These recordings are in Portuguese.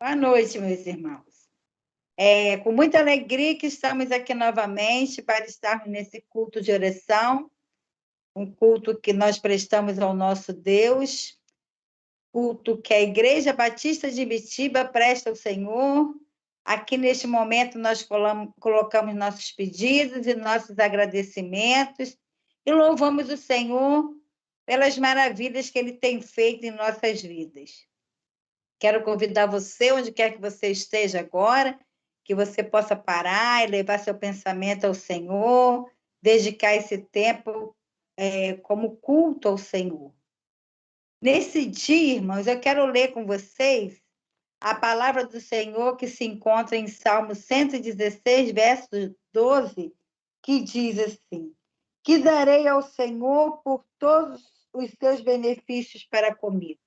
Boa noite, meus irmãos. É com muita alegria que estamos aqui novamente para estarmos nesse culto de oração, um culto que nós prestamos ao nosso Deus, culto que a Igreja Batista de Ibitiba presta ao Senhor. Aqui neste momento nós colocamos nossos pedidos e nossos agradecimentos e louvamos o Senhor pelas maravilhas que Ele tem feito em nossas vidas. Quero convidar você, onde quer que você esteja agora, que você possa parar e levar seu pensamento ao Senhor, dedicar esse tempo como culto ao Senhor. Nesse dia, irmãos, eu quero ler com vocês a palavra do Senhor que se encontra em Salmo 116, verso 12, que diz assim: que darei ao Senhor por todos os seus benefícios para comigo.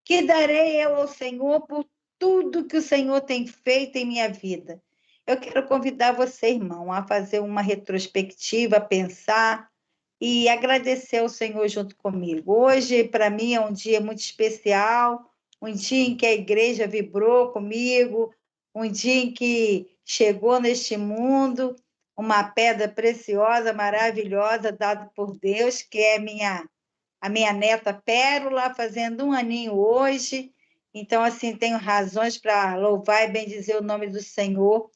Que darei eu ao Senhor por tudo que o Senhor tem feito em minha vida. Eu quero convidar você, irmão, a fazer uma retrospectiva, a pensar e agradecer ao Senhor junto comigo. Hoje, para mim, é um dia muito especial, um dia em que a igreja vibrou comigo, um dia em que chegou neste mundo uma pedra preciosa, maravilhosa, dada por Deus, que é a minha neta Pérola, fazendo 1 aninho hoje. Então, assim, tenho razões para louvar e bendizer o nome do Senhor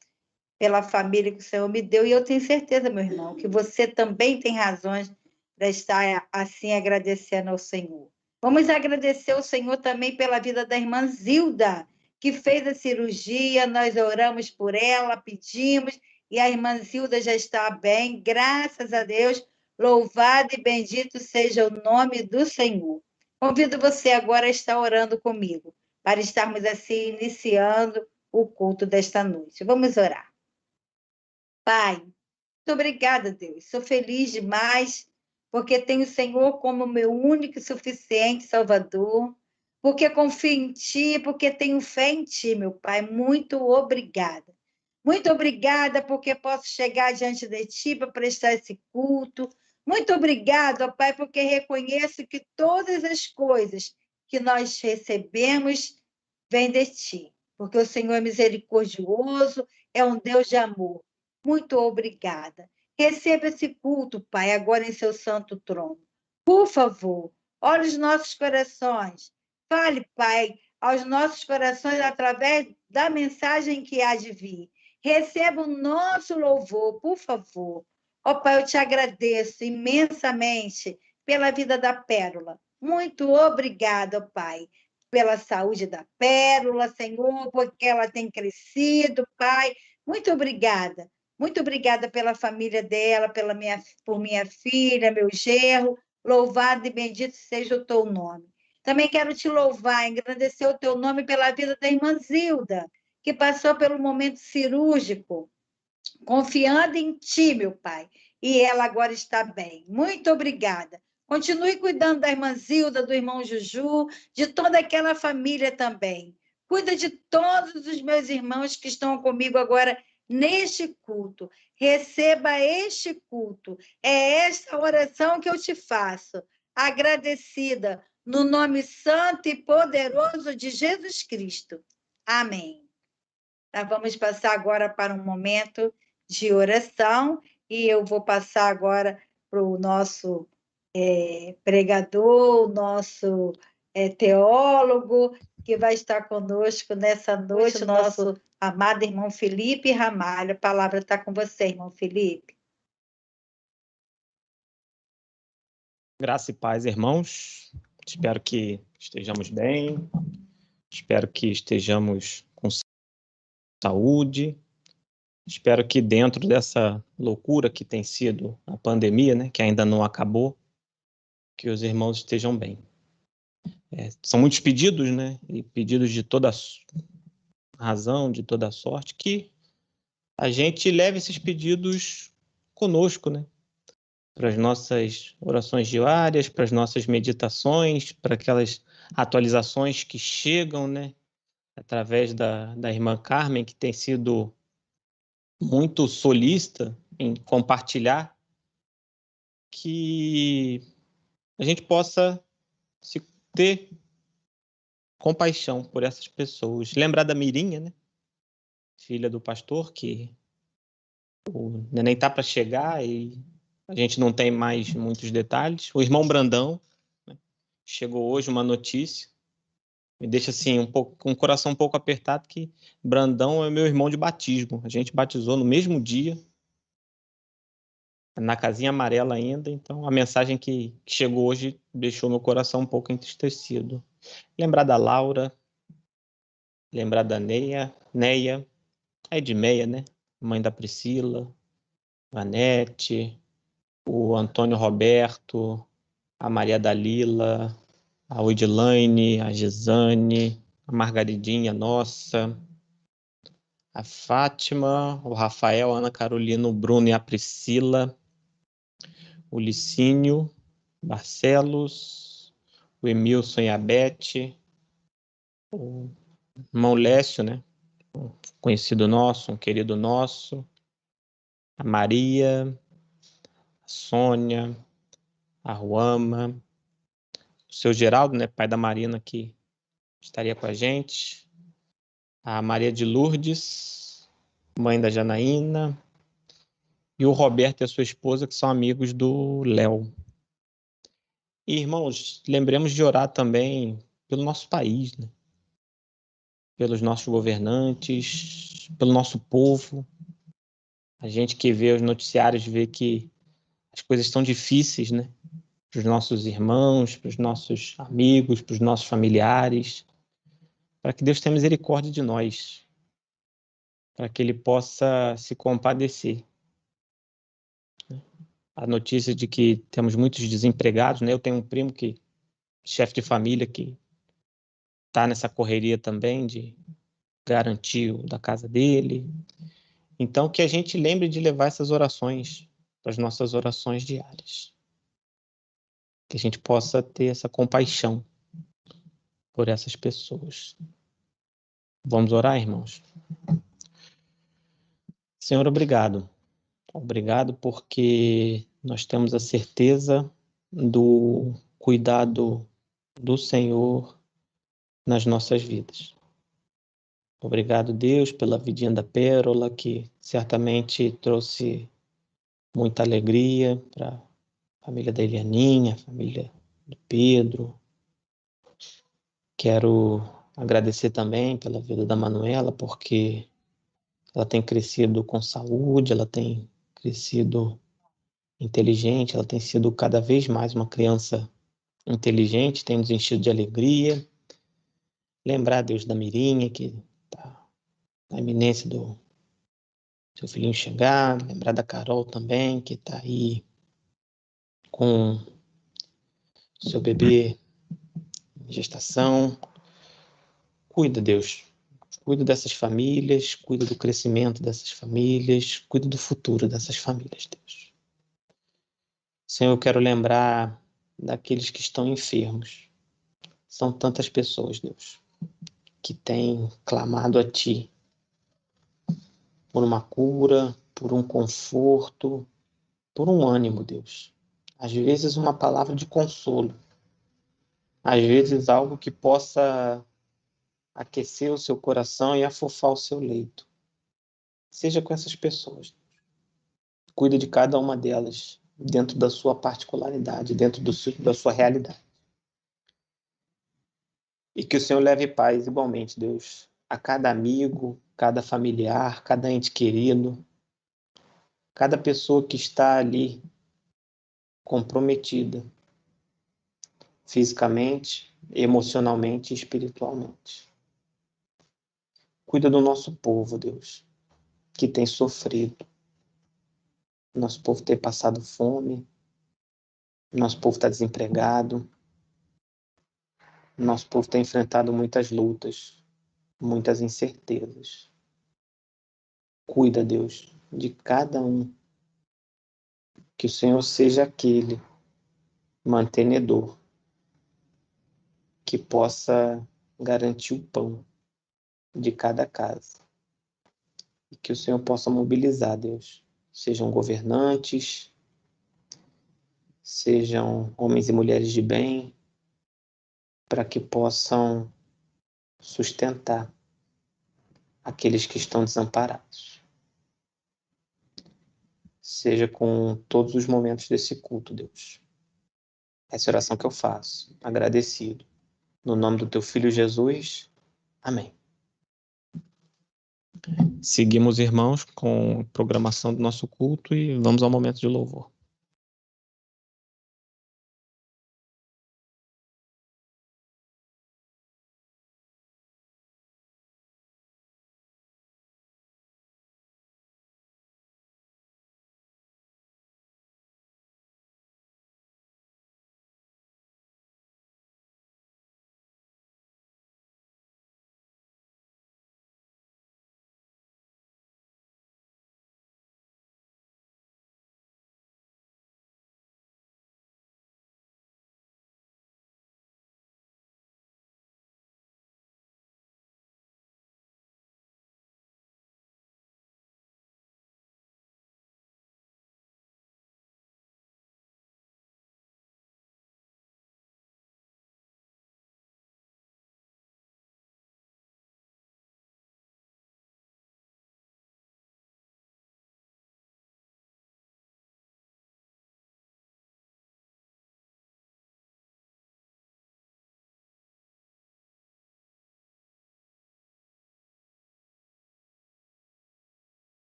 pela família que o Senhor me deu. E eu tenho certeza, meu irmão, que você também tem razões para estar assim agradecendo ao Senhor. Vamos agradecer ao Senhor também pela vida da irmã Zilda, que fez a cirurgia. Nós oramos por ela, pedimos, e a irmã Zilda já está bem, graças a Deus. Louvado e bendito seja o nome do Senhor. Convido você agora a estar orando comigo, para estarmos assim iniciando o culto desta noite. Vamos orar. Pai, muito obrigada, Deus. Sou feliz demais, porque tenho o Senhor como meu único e suficiente Salvador, porque confio em Ti, porque tenho fé em Ti, meu Pai. Muito obrigada. Muito obrigada porque posso chegar diante de Ti para prestar esse culto. Muito obrigada, ó Pai, porque reconheço que todas as coisas que nós recebemos vêm de Ti, porque o Senhor é misericordioso, é um Deus de amor. Muito obrigada. Receba esse culto, Pai, agora em seu santo trono. Por favor, olhe os nossos corações. Fale, Pai, aos nossos corações através da mensagem que há de vir. Receba o nosso louvor, por favor. Ó Pai, eu te agradeço imensamente pela vida da Pérola. Muito obrigada, ó Pai, pela saúde da Pérola, Senhor, porque ela tem crescido, Pai. Muito obrigada. Muito obrigada pela família dela, por minha filha, meu genro. Louvado e bendito seja o teu nome. Também quero te louvar, engrandecer o teu nome pela vida da irmã Zilda, que passou pelo momento cirúrgico, confiando em ti, meu Pai, e ela agora está bem. Muito obrigada. Continue cuidando da irmã Zilda, do irmão Juju, de toda aquela família também. Cuida de todos os meus irmãos que estão comigo agora neste culto. Receba este culto. É esta oração que eu te faço, agradecida, no nome santo e poderoso de Jesus Cristo. Amém. Nós vamos passar agora para um momento de oração e eu vou passar agora para o nosso pregador, o nosso teólogo, que vai estar conosco nessa noite, o nosso amado irmão Felipe Ramalho. A palavra está com você, irmão Felipe. Graça e paz, irmãos. Espero que estejamos bem, espero que estejamos com saúde, espero que dentro dessa loucura que tem sido a pandemia, né, que ainda não acabou, que os irmãos estejam bem. São muitos pedidos, né, e pedidos de toda razão, de toda sorte, que a gente leve esses pedidos conosco, né, para as nossas orações diárias, para as nossas meditações, para aquelas atualizações que chegam, né, através da irmã Carmen, que tem sido muito solícita em compartilhar, que a gente possa ter compaixão por essas pessoas. Lembrar da Mirinha, né? Filha do pastor, que o neném tá para chegar e a gente não tem mais muitos detalhes. O irmão Brandão, né? Chegou hoje uma notícia, me deixa assim um pouco com o coração um pouco apertado, que Brandão é meu irmão de batismo. A gente batizou no mesmo dia, na casinha amarela ainda, então a mensagem que chegou hoje deixou meu coração um pouco entristecido. Lembrar da Laura, lembrar da Neia, a Edmeia, né? Mãe da Priscila, a Nete, o Antônio Roberto, a Maria Dalila, a Odilane, a Gisane, a Margaridinha, nossa, a Fátima, o Rafael, a Ana Carolina, o Bruno e a Priscila, o Licínio, Barcelos, o Emilson e a Beth, o irmão Lécio, né? Um conhecido nosso, um querido nosso, a Maria, a Sônia, a Ruama, o seu Geraldo, né? Pai da Marina, que estaria com a gente, a Maria de Lourdes, mãe da Janaína, e o Roberto e a sua esposa, que são amigos do Léo. E, irmãos, lembremos de orar também pelo nosso país, né? Pelos nossos governantes, pelo nosso povo. A gente que vê os noticiários vê que as coisas estão difíceis, né? Para os nossos irmãos, para os nossos amigos, para os nossos familiares, para que Deus tenha misericórdia de nós, para que Ele possa se compadecer. A notícia de que temos muitos desempregados, né? Eu tenho um primo que, chefe de família, que está nessa correria também de garantir o da casa dele. Então, que a gente lembre de levar essas orações para as nossas orações diárias. Que a gente possa ter essa compaixão por essas pessoas. Vamos orar, irmãos? Senhor, obrigado. Obrigado porque nós temos a certeza do cuidado do Senhor nas nossas vidas. Obrigado, Deus, pela vidinha da Pérola, que certamente trouxe muita alegria para a família da Elianinha, a família do Pedro. Quero agradecer também pela vida da Manuela, porque ela tem crescido com saúde, ela tem crescido inteligente, ela tem sido cada vez mais uma criança inteligente, tem nos enchido de alegria. Lembrar, Deus, da Mirinha, que está na iminência do seu filhinho chegar. Lembrar da Carol também, que está aí com seu bebê em gestação. Cuida, Deus. Cuida dessas famílias, cuida do crescimento dessas famílias, cuida do futuro dessas famílias, Deus. Senhor, eu quero lembrar daqueles que estão enfermos. São tantas pessoas, Deus, que têm clamado a Ti por uma cura, por um conforto, por um ânimo, Deus. Às vezes uma palavra de consolo. Às vezes algo que possa aquecer o seu coração e afofar o seu leito. Seja com essas pessoas. Cuida de cada uma delas dentro da sua particularidade, dentro da sua realidade. E que o Senhor leve paz igualmente, Deus, a cada amigo, cada familiar, cada ente querido, cada pessoa que está ali comprometida, fisicamente, emocionalmente e espiritualmente. Cuida do nosso povo, Deus, que tem sofrido. Nosso povo tem passado fome, nosso povo está desempregado, nosso povo tem enfrentado muitas lutas, muitas incertezas. Cuida, Deus, de cada um. Que o Senhor seja aquele mantenedor que possa garantir o pão de cada casa. E que o Senhor possa mobilizar, Deus, sejam governantes, sejam homens e mulheres de bem, para que possam sustentar aqueles que estão desamparados. Seja com todos os momentos desse culto, Deus. Essa oração que eu faço, agradecido. No nome do teu Filho Jesus. Amém. Seguimos, irmãos, com a programação do nosso culto e vamos ao momento de louvor.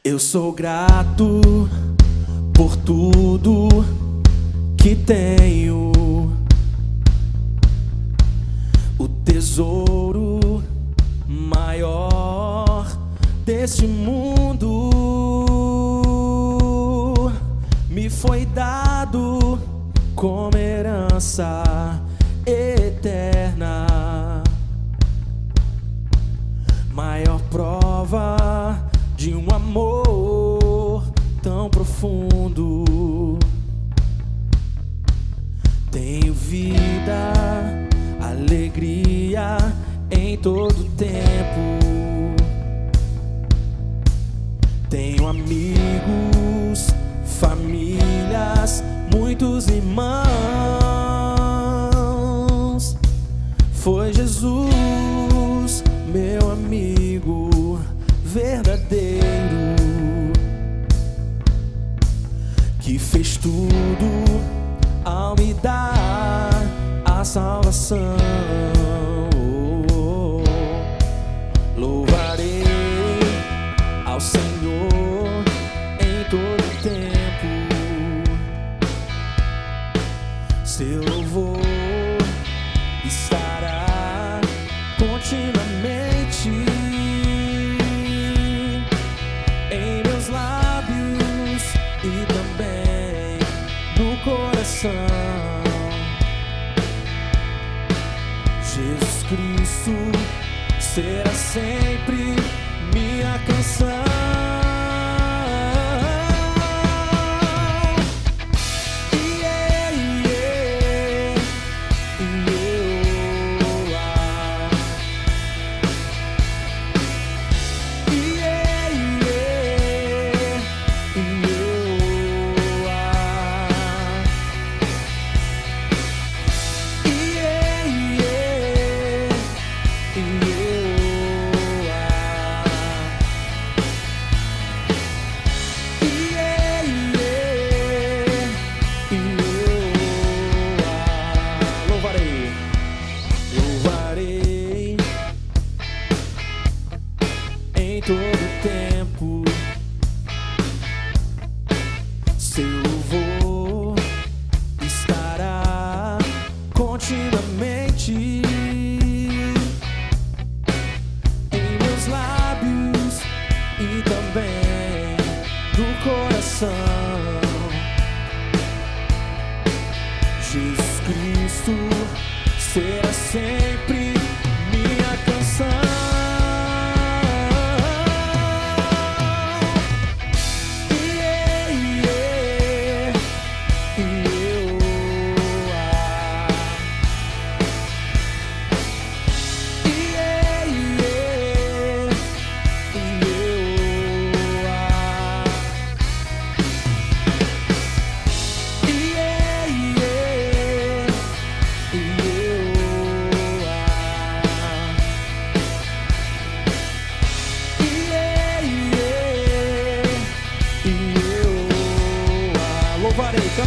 Eu sou grato por tudo que tenho, o tesouro maior deste mundo me foi dado como herança eterna, maior prova de um amor tão profundo. Tenho vida, alegria em todo tempo. Tenho amigos, famílias, muitos irmãos. Foi Jesus, meu amigo verdadeiro, que fez tudo ao me dar a salvação. Louvarei ao Senhor em todo tempo. Seu louvor estará continuamente em meus lábios e também no coração. Jesus Cristo será sempre minha canção.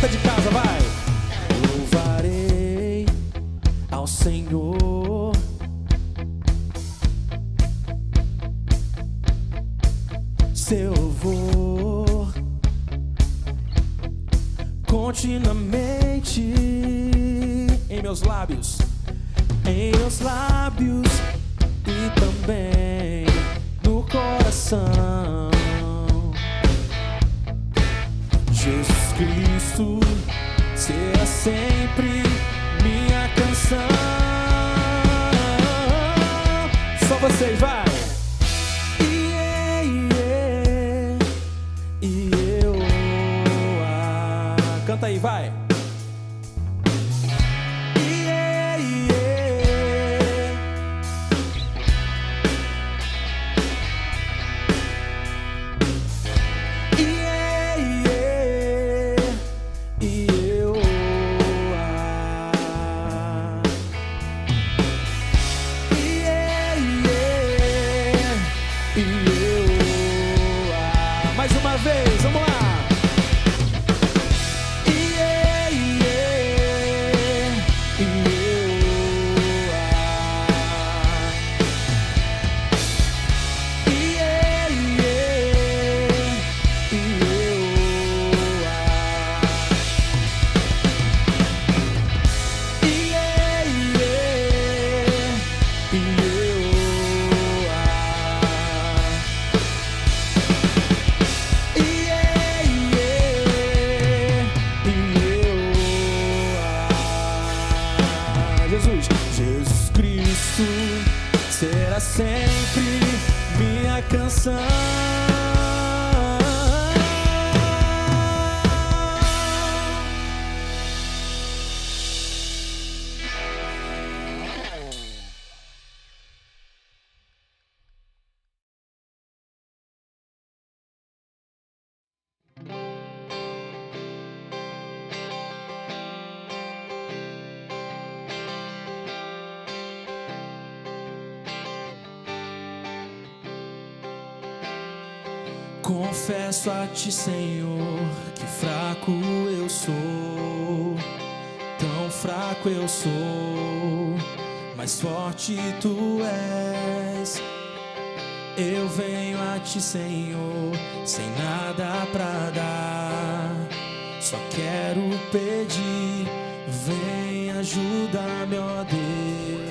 Canta de casa, vai. Louvarei ao Senhor, seu louvor continuamente em meus lábios e também no coração. Jesus Cristo será sempre minha canção. Só vocês, vai! Canta aí, vai! Mais uma vez, vamos lá! Jesus Cristo será sempre minha canção. Confesso a ti, Senhor, que fraco eu sou, tão fraco eu sou, mas forte tu és. Eu venho a ti, Senhor, sem nada pra dar, só quero pedir, vem ajuda-me, ó Deus.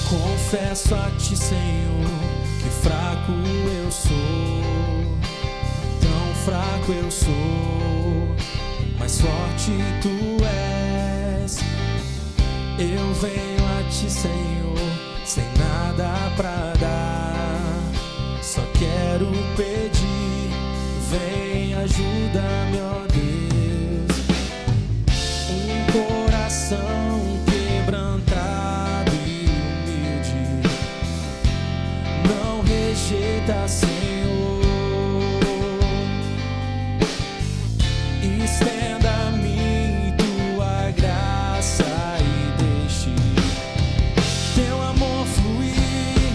Confesso a ti, Senhor, que fraco eu sou, tão fraco eu sou, mas forte tu és. Eu venho a ti, Senhor, sem nada pra dar, só quero pedir, vem ajuda-me, ó Deus. Um coração quebrantado e humilde não rejeita, Senhor. Estenda a mim tua graça e deixe teu amor fluir.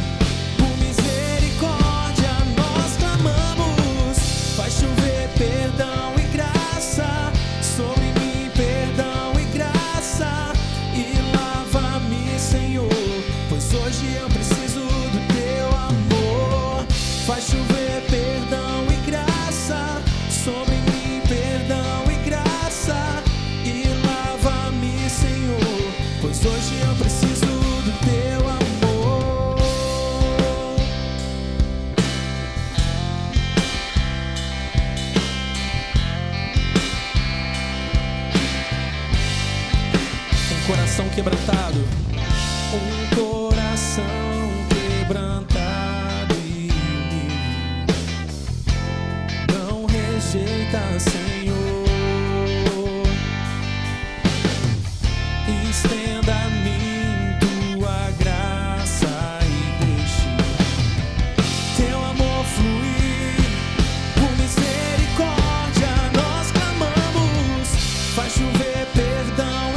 Por misericórdia nós clamamos, faz chover perdão e graça sobre mim, perdão e graça, e lava-me, Senhor, pois hoje eu preciso do teu amor. Faz chover perdão e graça sobre mim, perdão e graça, e lava-me, Senhor, pois hoje eu preciso do teu amor. Um coração quebrantado, um coração quebrantado e humilde não rejeita, Senhor. Estenda a mim tua graça e deixe teu amor fluir. Por misericórdia nós clamamos, faz chover perdão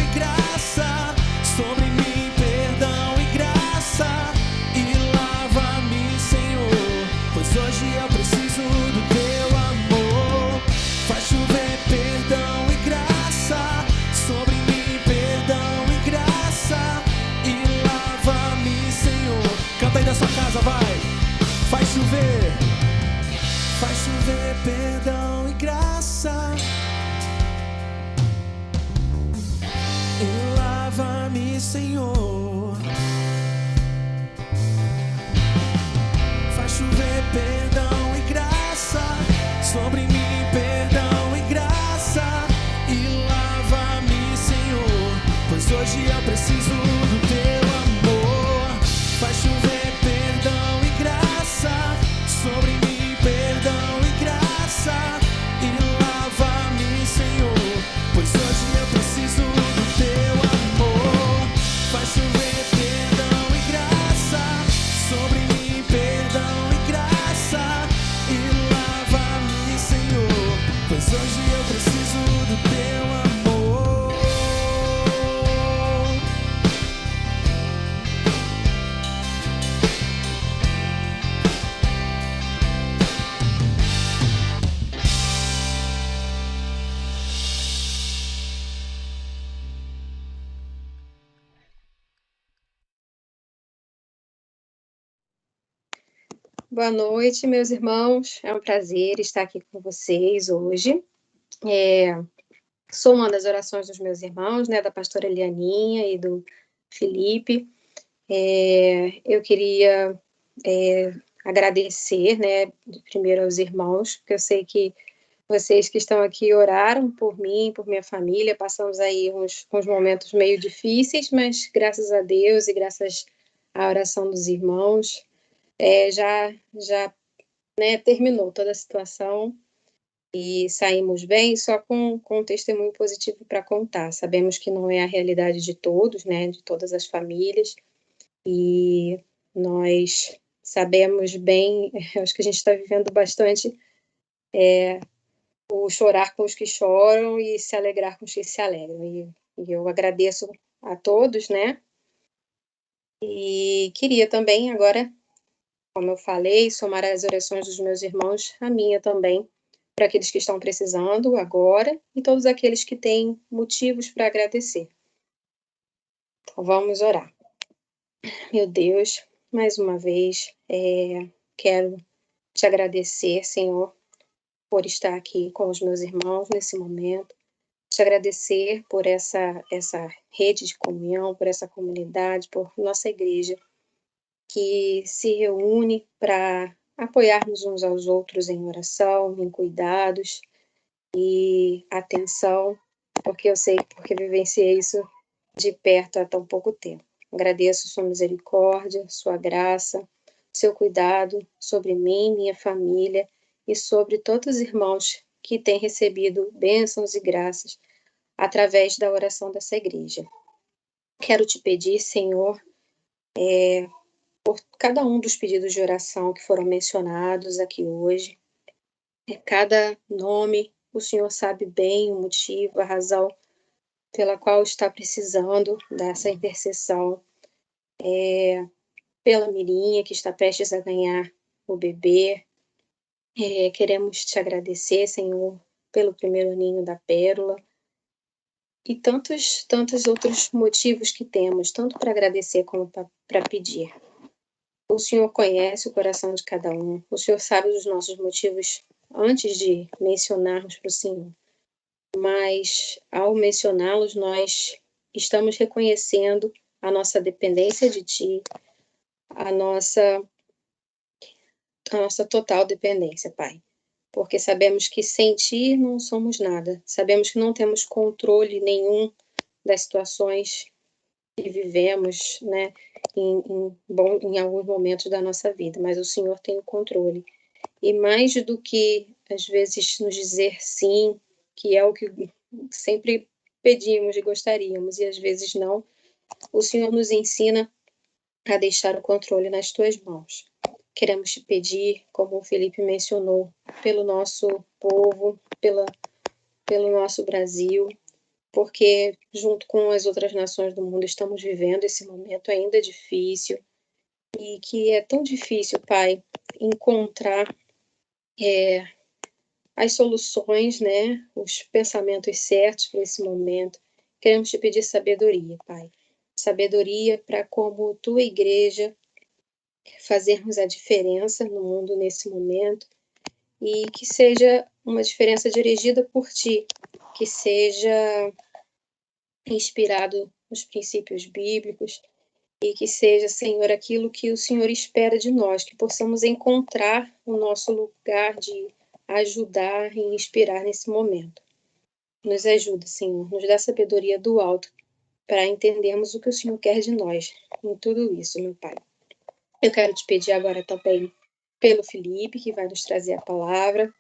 hoje eu preciso do teu amor. Boa noite, meus irmãos. É um prazer estar aqui com vocês hoje. Sou uma das orações dos meus irmãos, né, da pastora Elianinha e do Felipe. Eu queria agradecer, né, primeiro aos irmãos, porque eu sei que vocês que estão aqui oraram por mim, por minha família. Passamos aí uns momentos meio difíceis, mas graças a Deus e graças à oração dos irmãos, já né, terminou toda a situação e saímos bem, só com um testemunho positivo para contar. Sabemos que não é a realidade de todos, né, de todas as famílias, e nós sabemos bem, acho que a gente está vivendo bastante o chorar com os que choram e se alegrar com os que se alegram. E eu agradeço a todos, né? E queria também agora, como eu falei, somar as orações dos meus irmãos, a minha também, para aqueles que estão precisando agora e todos aqueles que têm motivos para agradecer. Então, vamos orar. Meu Deus, mais uma vez, quero te agradecer, Senhor, por estar aqui com os meus irmãos nesse momento, te agradecer por essa rede de comunhão, por essa comunidade, por nossa igreja, que se reúne para apoiarmos uns aos outros em oração, em cuidados e atenção, porque eu sei, porque vivenciei isso de perto há tão pouco tempo. Agradeço sua misericórdia, sua graça, seu cuidado sobre mim, minha família e sobre todos os irmãos que têm recebido bênçãos e graças através da oração dessa igreja. Quero te pedir, Senhor, por cada um dos pedidos de oração que foram mencionados aqui hoje, cada nome, o Senhor sabe bem o motivo, a razão pela qual está precisando dessa intercessão, pela Mirinha, que está prestes a ganhar o bebê. Queremos te agradecer, Senhor, pelo primeiro ninho da pérola, e tantos outros motivos que temos, tanto para agradecer como para pedir. O Senhor conhece o coração de cada um, o Senhor sabe os nossos motivos antes de mencionarmos para o Senhor. Mas, ao mencioná-los, nós estamos reconhecendo a nossa dependência de Ti, a nossa total dependência, Pai. Porque sabemos que sem Ti não somos nada, sabemos que não temos controle nenhum das situações que vivemos, né, em alguns momentos da nossa vida, mas o Senhor tem o controle. E mais do que, às vezes, nos dizer sim, que é o que sempre pedimos e gostaríamos, e às vezes não, o Senhor nos ensina a deixar o controle nas tuas mãos. Queremos te pedir, como o Felipe mencionou, pelo nosso povo, pelo nosso Brasil, porque junto com as outras nações do mundo estamos vivendo esse momento ainda difícil, e que é tão difícil, Pai, encontrar as soluções, né, os pensamentos certos para esse momento. Queremos te pedir sabedoria, Pai. Sabedoria para, como tua igreja, fazermos a diferença no mundo nesse momento, e que seja uma diferença dirigida por Ti, que seja inspirado nos princípios bíblicos, e que seja, Senhor, aquilo que o Senhor espera de nós, que possamos encontrar o nosso lugar de ajudar e inspirar nesse momento. Nos ajuda, Senhor, nos dá sabedoria do alto para entendermos o que o Senhor quer de nós em tudo isso, meu Pai. Eu quero te pedir agora também pelo Felipe, que vai nos trazer a palavra.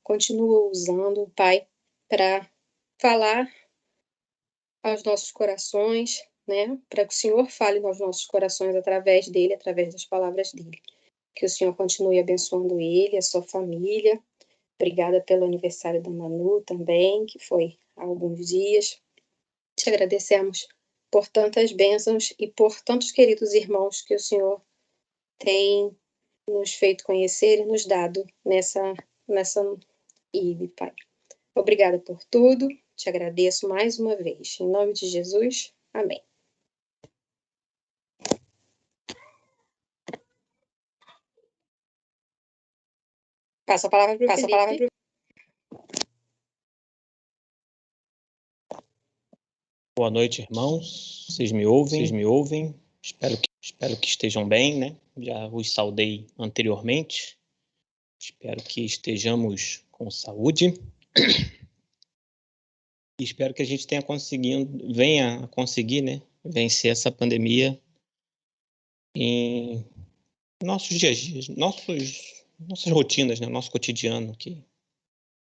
Continua usando, Pai, para falar aos nossos corações, né? Para que o Senhor fale nos nossos corações através dele, através das palavras dele. Que o Senhor continue abençoando ele, a sua família, Obrigada pelo aniversário da Manu também, que foi há alguns dias. Te agradecemos por tantas bênçãos e por tantos queridos irmãos que o Senhor tem nos feito conhecer e nos dado nessa IB, Pai. Obrigada por tudo, te agradeço mais uma vez. Em nome de Jesus, amém. Passo a palavra para o Felipe. Boa noite, irmãos. Vocês me ouvem? Espero que estejam bem, né? Já os saudei anteriormente. Espero que estejamos com saúde. E espero que a gente venha a conseguir, né, vencer essa pandemia em nossos dias, nossas rotinas, né, nosso cotidiano, que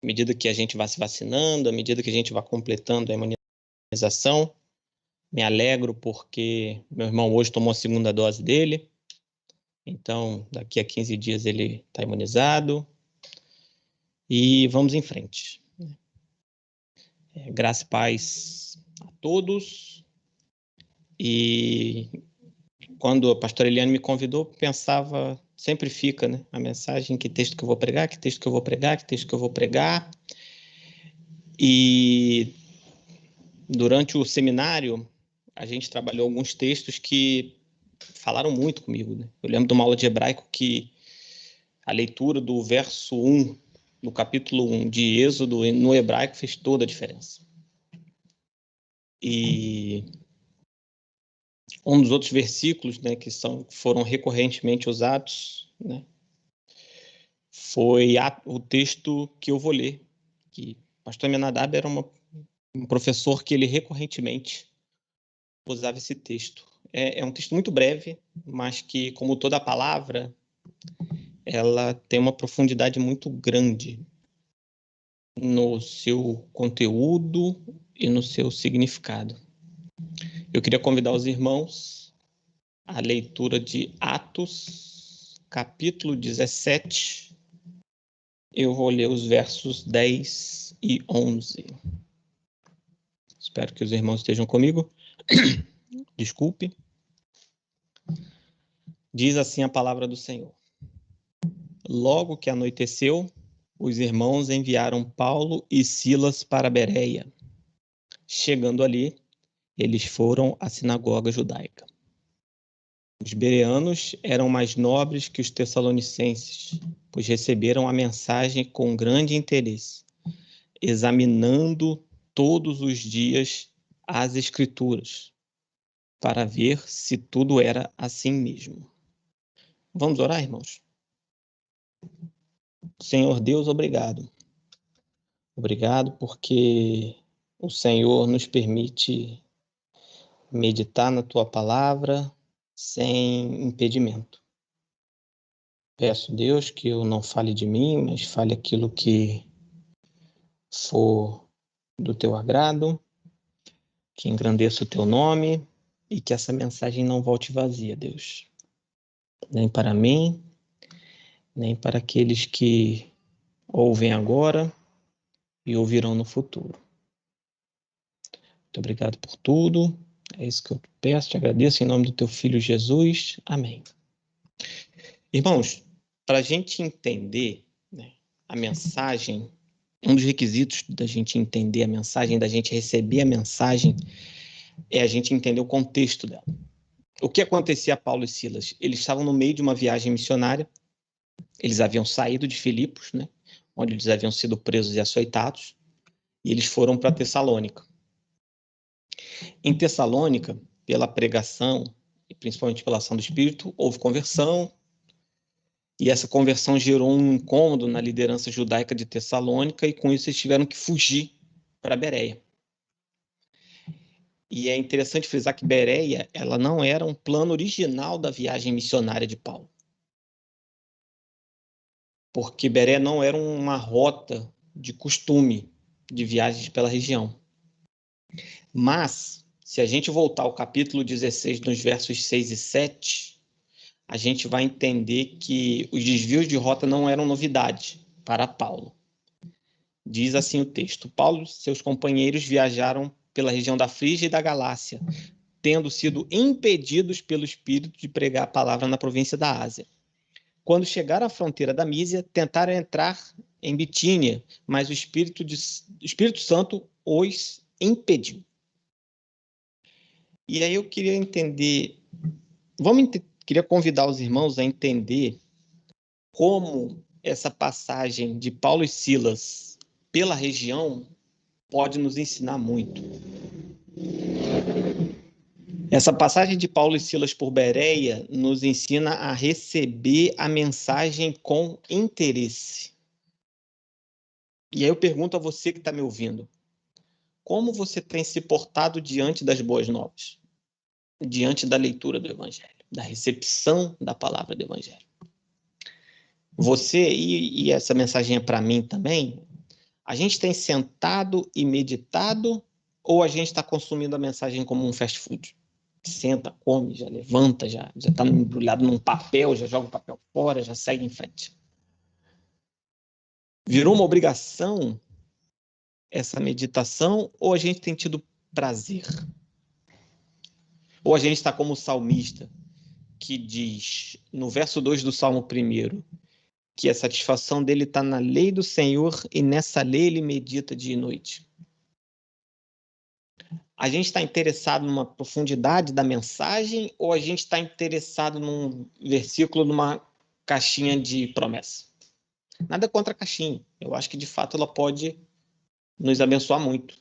à medida que a gente vai se vacinando, à medida que a gente vai completando a imunização, me alegro porque meu irmão hoje tomou a segunda dose dele, então daqui a 15 dias ele está imunizado e vamos em frente. Graça e paz a todos. E quando a pastora Eliane me convidou, pensava, sempre fica, né, a mensagem, que texto que eu vou pregar, E durante o seminário, a gente trabalhou alguns textos que falaram muito comigo, né? Eu lembro de uma aula de hebraico que a leitura do verso 1, no capítulo 1 de Êxodo, no hebraico, fez toda a diferença. E um dos outros versículos, né, que foram recorrentemente usados, né, foi o texto que eu vou ler, que o pastor Menadab era um professor que ele recorrentemente usava esse texto. É um texto muito breve, mas que, como toda palavra, ela tem uma profundidade muito grande no seu conteúdo e no seu significado. Eu queria convidar os irmãos à leitura de Atos, capítulo 17. Eu vou ler os versos 10 e 11. Espero que os irmãos estejam comigo. Desculpe. Diz assim a palavra do Senhor. Logo que anoiteceu, os irmãos enviaram Paulo e Silas para Bereia. Chegando ali, eles foram à sinagoga judaica. Os bereanos eram mais nobres que os tessalonicenses, pois receberam a mensagem com grande interesse, examinando todos os dias as Escrituras, para ver se tudo era assim mesmo. Vamos orar, irmãos? Senhor Deus, obrigado. Obrigado porque o Senhor nos permite meditar na Tua palavra sem impedimento. Peço, Deus, que eu não fale de mim, mas fale aquilo que for do Teu agrado, que engrandeça o Teu nome e que essa mensagem não volte vazia, Deus. Nem para mim, nem para aqueles que ouvem agora e ouvirão no futuro. Muito obrigado por tudo. É isso que eu peço, te agradeço em nome do Teu Filho Jesus. Amém. Irmãos, para a gente entender, né, a mensagem, um dos requisitos da gente entender a mensagem, da gente receber a mensagem, é a gente entender o contexto dela. O que acontecia a Paulo e Silas? Eles estavam no meio de uma viagem missionária, eles haviam saído de Filipos, né, onde eles haviam sido presos e açoitados, e eles foram para Tessalônica. Em Tessalônica, pela pregação, e principalmente pela ação do Espírito, houve conversão, e essa conversão gerou um incômodo na liderança judaica de Tessalônica, e com isso eles tiveram que fugir para Bereia. E é interessante frisar que Bereia, ela não era um plano original da viagem missionária de Paulo. Porque Bereia não era uma rota de costume de viagens pela região. Mas, se a gente voltar ao capítulo 16, nos versos 6 e 7, a gente vai entender que os desvios de rota não eram novidade para Paulo. Diz assim o texto: Paulo e seus companheiros viajaram pela região da Frígia e da Galácia, tendo sido impedidos pelo Espírito de pregar a palavra na província da Ásia. Quando chegaram à fronteira da Mísia, tentaram entrar em Bitínia, mas o Espírito Santo os impediu. E aí eu queria entender, queria convidar os irmãos a entender como essa passagem de Paulo e Silas pela região pode nos ensinar muito. Essa passagem de Paulo e Silas por Bereia nos ensina a receber a mensagem com interesse. E aí eu pergunto a você que está me ouvindo, como você tem se portado diante das boas novas? Diante da leitura do Evangelho, da recepção da palavra do Evangelho. Você, e essa mensagem é para mim também, a gente tem sentado e meditado ou a gente está consumindo a mensagem como um fast food? Senta, come, já levanta, já está embrulhado num papel, já joga o papel fora, já segue em frente. Virou uma obrigação essa meditação ou a gente tem tido prazer? Ou a gente está como o salmista, que diz no verso 2 do Salmo 1, que a satisfação dele está na lei do Senhor e nessa lei ele medita dia e noite. A gente está interessado numa profundidade da mensagem ou a gente está interessado num versículo, numa caixinha de promessa? Nada contra a caixinha. Eu acho que, de fato, ela pode nos abençoar muito.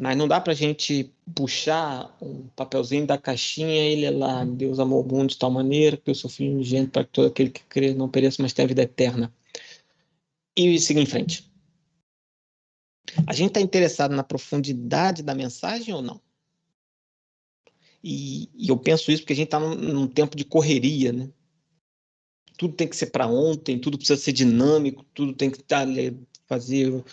Mas não dá para a gente puxar um papelzinho da caixinha e ele é lá: Deus amou o mundo de tal maneira que o seu Filho unigênito para que todo aquele que crê não pereça, mas tenha vida eterna. E seguir em frente. A gente está interessado na profundidade da mensagem ou não? E eu penso isso porque a gente está num tempo de correria, né? Tudo tem que ser para ontem, tudo precisa ser dinâmico, tudo tem que fazer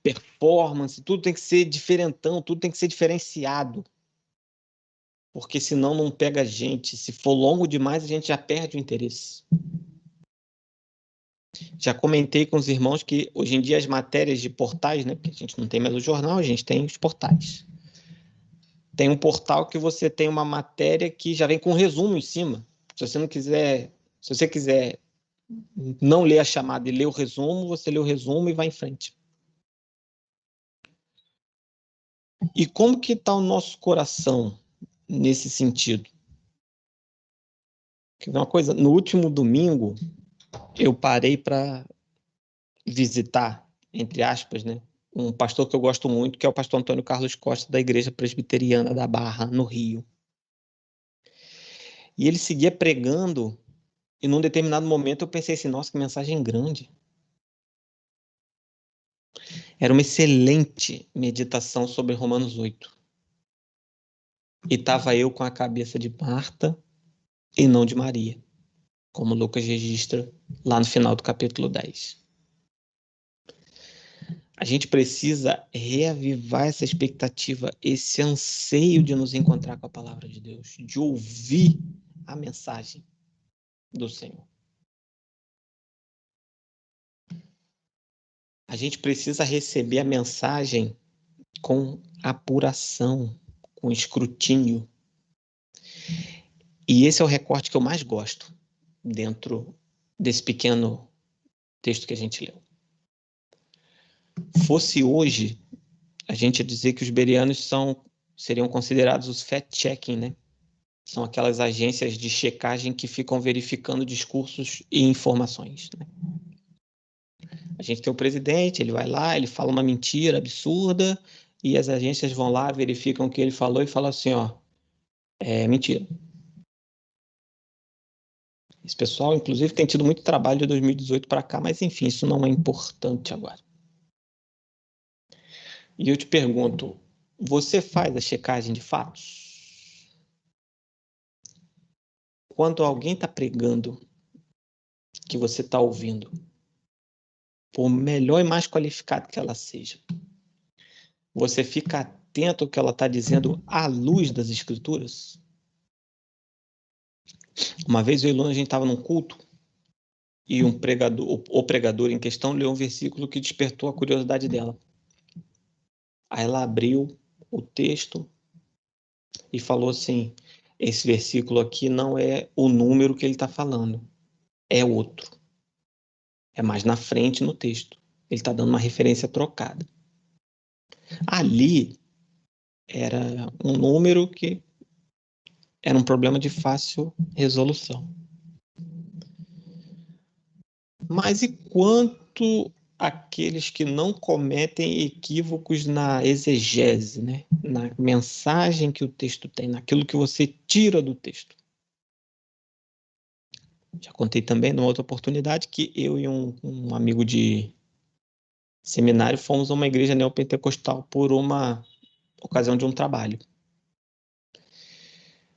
performance, tudo tem que ser diferentão, tudo tem que ser diferenciado. Porque senão não pega a gente. Se for longo demais, a gente já perde o interesse. Já comentei com os irmãos que hoje em dia as matérias de portais, né, porque a gente não tem mais o jornal, a gente tem os portais. Tem um portal que você tem uma matéria que já vem com um resumo em cima. Se você quiser não ler a chamada e ler o resumo, você lê o resumo e vai em frente. E como que está o nosso coração nesse sentido? Quer ver uma coisa? No último domingo, eu parei para visitar, entre aspas, né, um pastor que eu gosto muito, que é o pastor Antônio Carlos Costa, da Igreja Presbiteriana da Barra, no Rio. E ele seguia pregando, e num determinado momento eu pensei assim: nossa, que mensagem grande. Era uma excelente meditação sobre Romanos 8. E estava eu com a cabeça de Marta e não de Maria, como Lucas registra lá no final do capítulo 10. A gente precisa reavivar essa expectativa, esse anseio de nos encontrar com a palavra de Deus, de ouvir a mensagem do Senhor. A gente precisa receber a mensagem com apuração, com escrutínio. E esse é o recorte que eu mais gosto dentro desse pequeno texto que a gente leu. Fosse hoje, a gente ia dizer que os bereanos seriam considerados os fact-checking, né? São aquelas agências de checagem que ficam verificando discursos e informações, né? A gente tem o presidente, ele vai lá, ele fala uma mentira absurda e as agências vão lá, verificam o que ele falou e falam assim: ó, é mentira. Esse pessoal, inclusive, tem tido muito trabalho de 2018 para cá, mas enfim, isso não é importante agora. E eu te pergunto, você faz a checagem de fatos? Quando alguém está pregando, que você está ouvindo, por melhor e mais qualificado que ela seja, você fica atento ao que ela está dizendo à luz das Escrituras? Uma vez eu e Luna, a gente estava num culto e o pregador em questão leu um versículo que despertou a curiosidade dela. Aí ela abriu o texto e falou assim: esse versículo aqui não é o número que ele está falando, é outro. É mais na frente no texto. Ele está dando uma referência trocada. Ali era um número que era um problema de fácil resolução. Mas e quanto àqueles que não cometem equívocos na exegese, né? Na mensagem que o texto tem, naquilo que você tira do texto? Já contei também, numa outra oportunidade, que eu e um amigo de seminário fomos a uma igreja neopentecostal por uma ocasião de um trabalho.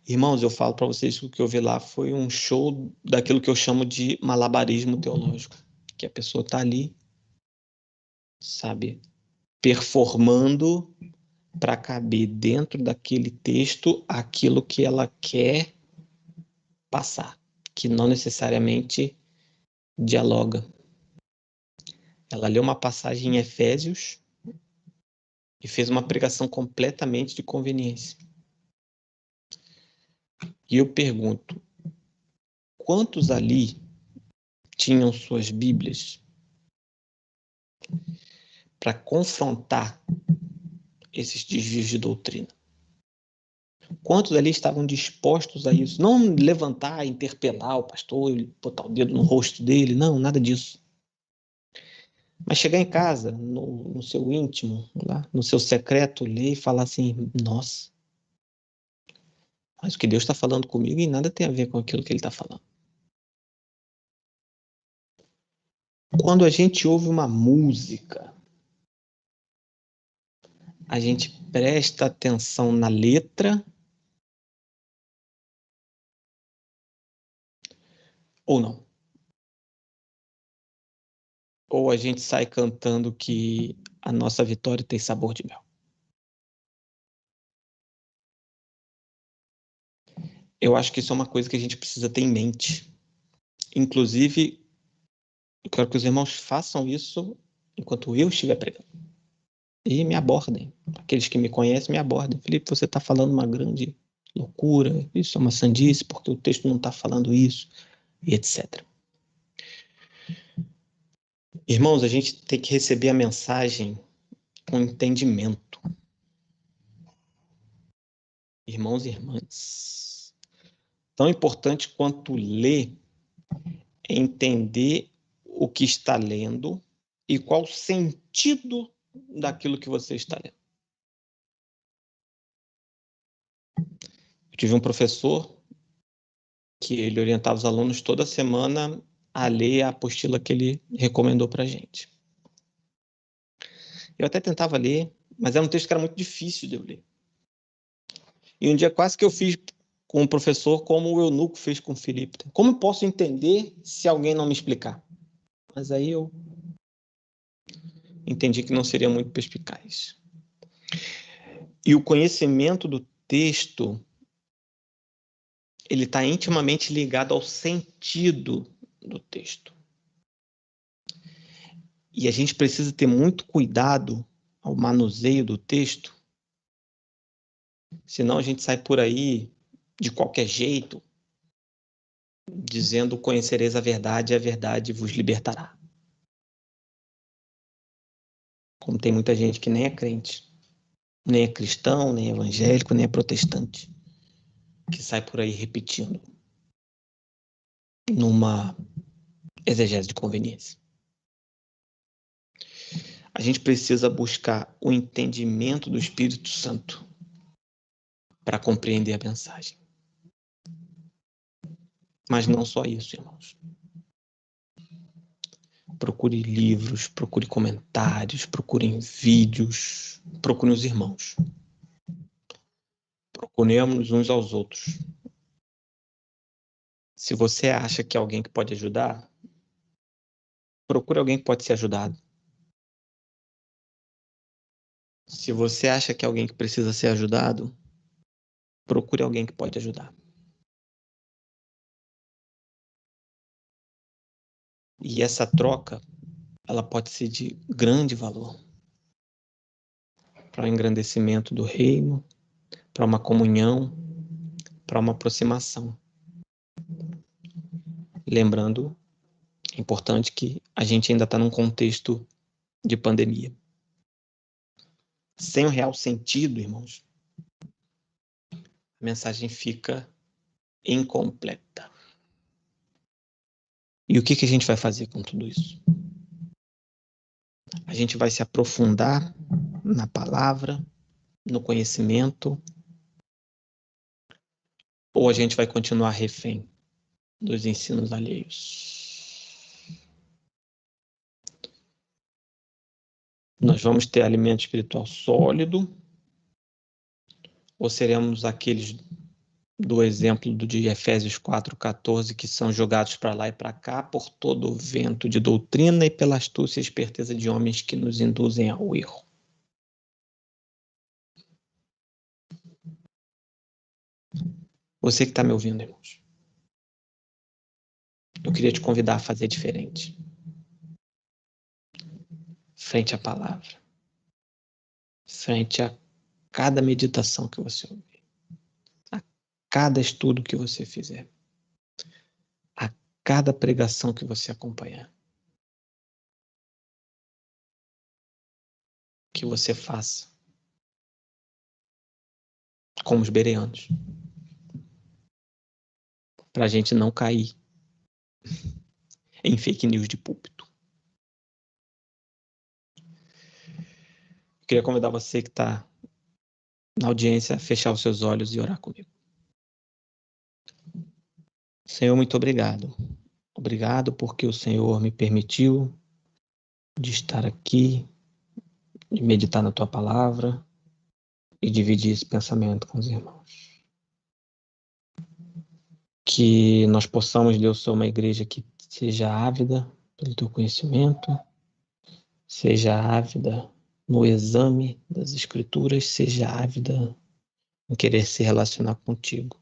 Irmãos, eu falo para vocês que o que eu vi lá foi um show daquilo que eu chamo de malabarismo teológico, que a pessoa está ali, sabe, performando para caber dentro daquele texto aquilo que ela quer passar, que não necessariamente dialoga. Ela leu uma passagem em Efésios e fez uma pregação completamente de conveniência. E eu pergunto, quantos ali tinham suas Bíblias para confrontar esses desvios de doutrina? Quantos ali estavam dispostos a isso? Não levantar, interpelar o pastor, botar o dedo no rosto dele, não, nada disso. Mas chegar em casa, no seu íntimo, lá, no seu secreto, ler e falar assim, nossa, mas o que Deus está falando comigo e nada tem a ver com aquilo que Ele está falando. Quando a gente ouve uma música, a gente presta atenção na letra ou não? Ou a gente sai cantando que a nossa vitória tem sabor de mel? Eu acho que isso é uma coisa que a gente precisa ter em mente. Inclusive, eu quero que os irmãos façam isso enquanto eu estiver pregando. E me abordem. Aqueles que me conhecem me abordem. Felipe, você está falando uma grande loucura, isso é uma sandice, porque o texto não está falando isso, e etc. Irmãos, a gente tem que receber a mensagem com entendimento. Irmãos e irmãs, tão importante quanto ler é entender o que está lendo e qual o sentido daquilo que você está lendo. Eu tive um professor que ele orientava os alunos toda semana a ler a apostila que ele recomendou para a gente. Eu até tentava ler, mas era um texto que era muito difícil de eu ler. E um dia quase que eu fiz com o professor como o eunuco fez com o Felipe. Como eu posso entender se alguém não me explicar? Mas aí eu entendi que não seria muito perspicaz. E o conhecimento do texto, ele está intimamente ligado ao sentido do texto. E a gente precisa ter muito cuidado ao manuseio do texto, senão a gente sai por aí de qualquer jeito, dizendo: conhecereis a verdade e a verdade vos libertará. Como tem muita gente que nem é crente, nem é cristão, nem é evangélico, nem é protestante, que sai por aí repetindo numa exegese de conveniência. A gente precisa buscar o entendimento do Espírito Santo para compreender a mensagem. Mas não só isso, irmãos. Procure livros, procure comentários, procure vídeos, procure os irmãos. Procuremos uns aos outros. Se você acha que é alguém que pode ajudar, procure alguém que pode ser ajudado. Se você acha que é alguém que precisa ser ajudado, procure alguém que pode ajudar. E essa troca, ela pode ser de grande valor para o engrandecimento do reino, para uma comunhão, para uma aproximação. Lembrando, é importante que a gente ainda está num contexto de pandemia. Sem o real sentido, irmãos, a mensagem fica incompleta. E o que a gente vai fazer com tudo isso? A gente vai se aprofundar na palavra, no conhecimento, ou a gente vai continuar refém dos ensinos alheios? Nós vamos ter alimento espiritual sólido, ou seremos aqueles do exemplo de Efésios 4:14, que são jogados para lá e para cá por todo o vento de doutrina e pela astúcia e esperteza de homens que nos induzem ao erro? Você que está me ouvindo, irmãos, eu queria te convidar a fazer diferente. Frente à palavra. Frente a cada meditação que você ouvir. A cada estudo que você fizer. A cada pregação que você acompanhar. Que você faça como os bereanos. Para a gente não cair em fake news de púlpito. Eu queria convidar você que está na audiência a fechar os seus olhos e orar comigo. Senhor, muito obrigado. Obrigado porque o Senhor me permitiu de estar aqui, de meditar na tua palavra e dividir esse pensamento com os irmãos. Que nós possamos, Deus, ser uma igreja que seja ávida pelo teu conhecimento, seja ávida no exame das Escrituras, seja ávida em querer se relacionar contigo.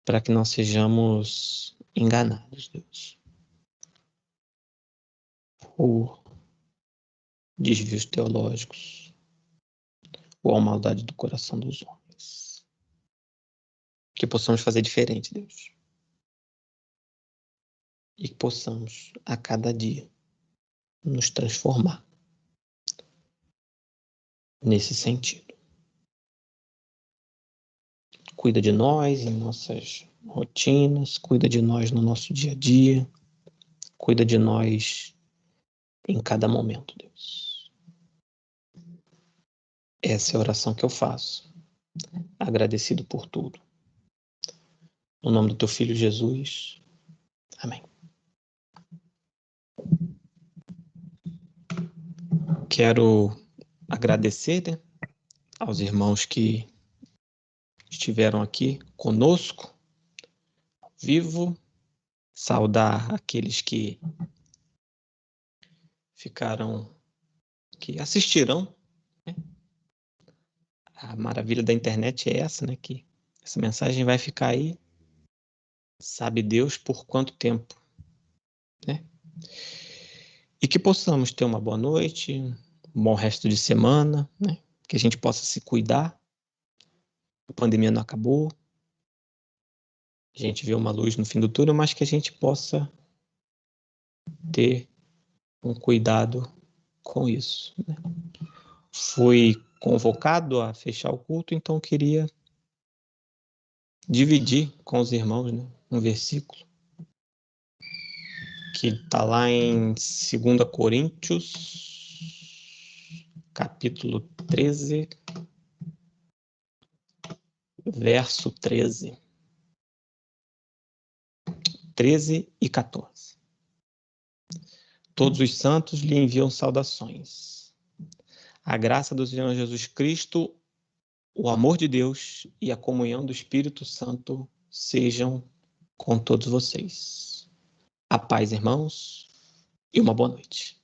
Para que não sejamos enganados, Deus, por desvios teológicos ou a maldade do coração dos homens. Que possamos fazer diferente, Deus. E que possamos, a cada dia, nos transformar nesse sentido. Cuida de nós em nossas rotinas, cuida de nós no nosso dia a dia, cuida de nós em cada momento, Deus. Essa é a oração que eu faço, agradecido por tudo. No nome do teu Filho Jesus. Amém. Quero agradecer, né, aos irmãos que estiveram aqui conosco, ao vivo, saudar aqueles que ficaram, que assistirão, né? A maravilha da internet é essa, né? Que essa mensagem vai ficar aí, sabe Deus por quanto tempo, né? E que possamos ter uma boa noite, um bom resto de semana, né? Que a gente possa se cuidar. A pandemia não acabou. A gente vê uma luz no fim do túnel, mas que a gente possa ter um cuidado com isso, né? Fui convocado a fechar o culto, então queria dividir com os irmãos, né, um versículo que está lá em 2 Coríntios, capítulo 13, verso 13. 13 e 14. Todos os santos lhe enviam saudações. A graça do Senhor Jesus Cristo, o amor de Deus e a comunhão do Espírito Santo sejam com todos vocês. A paz, irmãos, e uma boa noite.